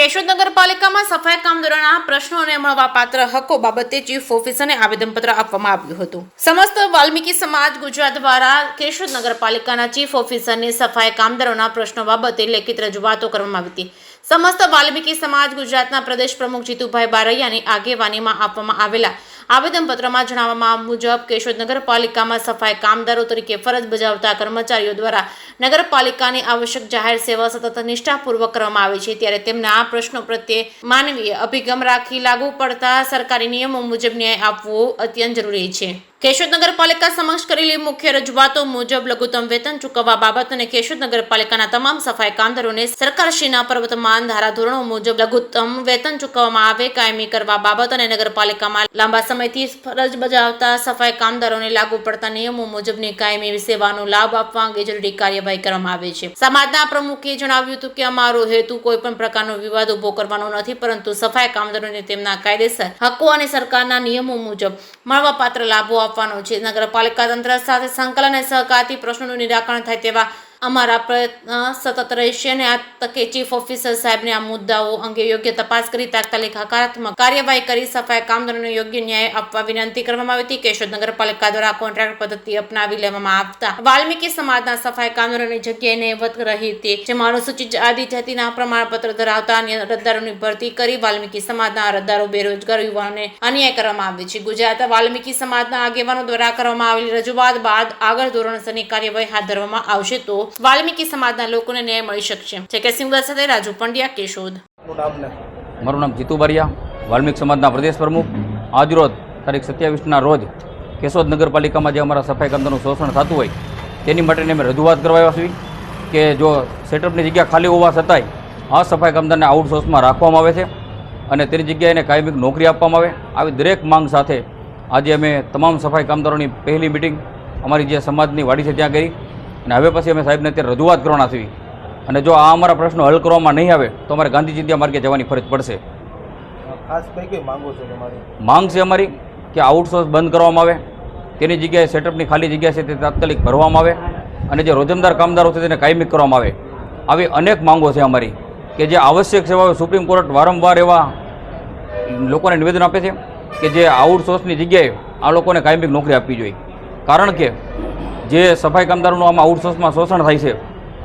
કેશોદ નગરપાલિકામાં સફાઈ કામદારોના પ્રશ્નોને મળવાપાત્ર હકો બાબતે ચીફ ઓફિસરને આવેદનપત્ર આપવામાં આવ્યું હતું। સમસ્ત વાલ્મીકી સમાજ ગુજરાત દ્વારા કેશોદ નગરપાલિકાના ચીફ ઓફિસરને સફાઈ કામદારોના પ્રશ્નો બાબતે લેખિત રજૂઆતો કરવામાં આવી હતી। સમસ્ત વાલ્મીકી સમાજ ગુજરાતના પ્રદેશ પ્રમુખ જીતુભાઈ બારૈયાની આગેવાનીમાં આપવામાં આવેલા આવેદનપત્રમાં જણાવવામાં મુજબ કેશોદ નગરપાલિકામાં સફાઈ કામદારો તરીકે ફરજ બજાવતા કર્મચારીઓ દ્વારા નગરપાલિકાની આવશ્યક જાહેર સેવા સતત નિષ્ઠાપૂર્વક કરવામાં આવે છે, ત્યારે તેમના આ પ્રશ્નો પ્રત્યે માનવીય અભિગમ રાખી લાગુ પડતા સરકારી નિયમો મુજબ ન્યાય આપવો અત્યંત જરૂરી છે। કેશોદ નગરપાલિકા સમક્ષ કરેલી મુખ્ય રજૂઆતો મુજબ લઘુત્તમ વેતન ચૂકવવા બાબત અને કેશોદ નગરપાલિકાના તમામ સફાઈ કામદારોને સરકારશ્રીના પ્રવર્તમાન ધારાધોરણો મુજબ લઘુત્તમ વેતન ચૂકવવામાં આવે, કાયમી કરવા બાબત અને નગરપાલિકામાં લાંબા સમયથી ફરજ બજાવતા સફાઈ કામદારોને લાગુ પડતા નિયમો મુજબની કાયમી સેવાનો લાભ આપવા અંગે જરૂરી કાર્યવાહી કરવામાં આવે છે। સમાજના પ્રમુખે જણાવ્યું હતું કે અમારો હેતુ કોઈ પણ પ્રકારનો વિવાદ ઉભો કરવાનો નથી, પરંતુ સફાઈ કામદારોને તેમના કાયદેસર હકો અને સરકારના નિયમો મુજબ મળવાપાત્ર લાભો આપવાનો છે। નગરપાલિકા તંત્ર સાથે સંકલન અને સહકારથી પ્રશ્નોનું નિરાકરણ થાય તેવા અમારા પ્રયત્ન સતત રહેશે અને આ તકે ચીફ ઓફિસર સાહેબને આ મુદ્દાઓ અંગે યોગ્ય તપાસ કરી તાત્કાલિક હકારાત્મક કાર્યવાહી કરી સફાઈ કામદારોને યોગ્ય ન્યાય આપવા વિનંતી કરવામાં આવી હતી। કેશોદ નગરપાલિકા દ્વારા કોન્ટ્રાક્ટ પદ્ધતિ અપનાવી લેવામાં આવતા વાલ્મીકી સમાજના સફાઈ કામદારોની જગ્યાએ નહીવત રહી હતી, જેમાં અનુસૂચિત આદિજાતિના પ્રમાણપત્ર ધરાવતા અન્ય અરજદારોની ભરતી કરી વાલ્મીકી સમાજના અરજદારો, બેરોજગાર યુવાનોને અન્યાય કરવામાં આવે છે। ગુજરાત વાલ્મીકી સમાજના આગેવાનો દ્વારા કરવામાં આવેલી રજૂઆત બાદ આગળ ધોરણસરની કાર્યવાહી હાથ ધરવામાં આવશે તો વાલ્મીકી સમાજના લોકોને ન્યાય મળી શકશે। કે સિંગલ સાથે રાજુ પંડ્યા, કેશોદ। મારું નામ જીતુ બારિયા, વાલ્મીકી સમાજના પ્રદેશ પ્રમુખ। આજરોજ તારીખ 27ના રોજ કેશોદ નગરપાલિકામાં જે અમારા સફાઈ કામદારોનું શોષણ થતું હોય તેની માટેની અમે રજૂઆત કરવા આવ્યા છીએ કે જો સેટઅપની જગ્યા ખાલી હોવા છતાંય આ સફાઈ કામદારને આઉટસોર્સમાં રાખવામાં આવે છે અને તેની જગ્યાએ એને કાયમી નોકરી આપવામાં આવે, આવી દરેક માંગ સાથે આજે અમે તમામ સફાઈ કામદારોની પહેલી મિટિંગ અમારી જે સમાજની વાડી છે ત્યાં કરી અને હવે પછી અમે સાહેબને અત્યારે રજૂઆત કરવાના છીએ અને જો આ અમારા પ્રશ્નો હલ કરવામાં નહીં આવે તો અમારે ગાંધી ચિંધ્યા માર્ગે જવાની ફરજ પડશે। ખાસ કઈ માંગો છે તમારી? માંગ છે અમારી કે આઉટસોર્સ બંધ કરવામાં આવે, તેની જગ્યાએ સેટઅપની ખાલી જગ્યા છે તે તાત્કાલિક ભરવામાં આવે અને જે રોજમદાર કામદારો છે તેને કાયમી કરવામાં આવે। આવી અનેક માંગો છે અમારી કે જે આવશ્યક સેવાઓ સુપ્રીમ કોર્ટ વારંવાર એવા લોકોને નિવેદન આપે છે કે જે આઉટસોર્સની જગ્યાએ આ લોકોને કાયમી નોકરી આપવી જોઈએ, કારણ કે જે સફાઈ કામદારોનું આમાં આઉટસોર્સમાં શોષણ થાય છે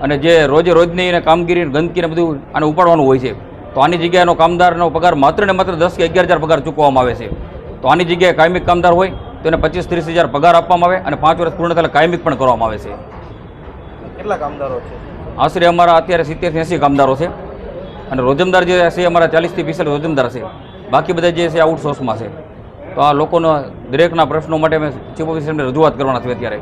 અને જે રોજે રોજની એને કામગીરી ગંદકીને બધું આને ઉપાડવાનું હોય છે, તો આની જગ્યાએનો કામદારનો પગાર માત્ર ને માત્ર 10 કે 11 હજાર પગાર ચૂકવવામાં આવે છે। તો આની જગ્યાએ કાયમી કામદાર હોય તો એને 25-30 હજાર પગાર આપવામાં આવે અને 5 વર્ષ પૂર્ણ થયેલા કાયમી પણ કરવામાં આવે છે। કેટલા કામદારો છે? આશરે અમારા અત્યારે 70-80 કામદારો છે અને રોજમદાર જે છે અમારા 40 થી 45 રોજમદાર છે, બાકી બધા જે છે આઉટસોર્સમાં છે। તો આ લોકોનો દરેકના પ્રશ્નો માટે અમે ચીફ ઓફિસરને રજૂઆત કરવાના છે અત્યારે।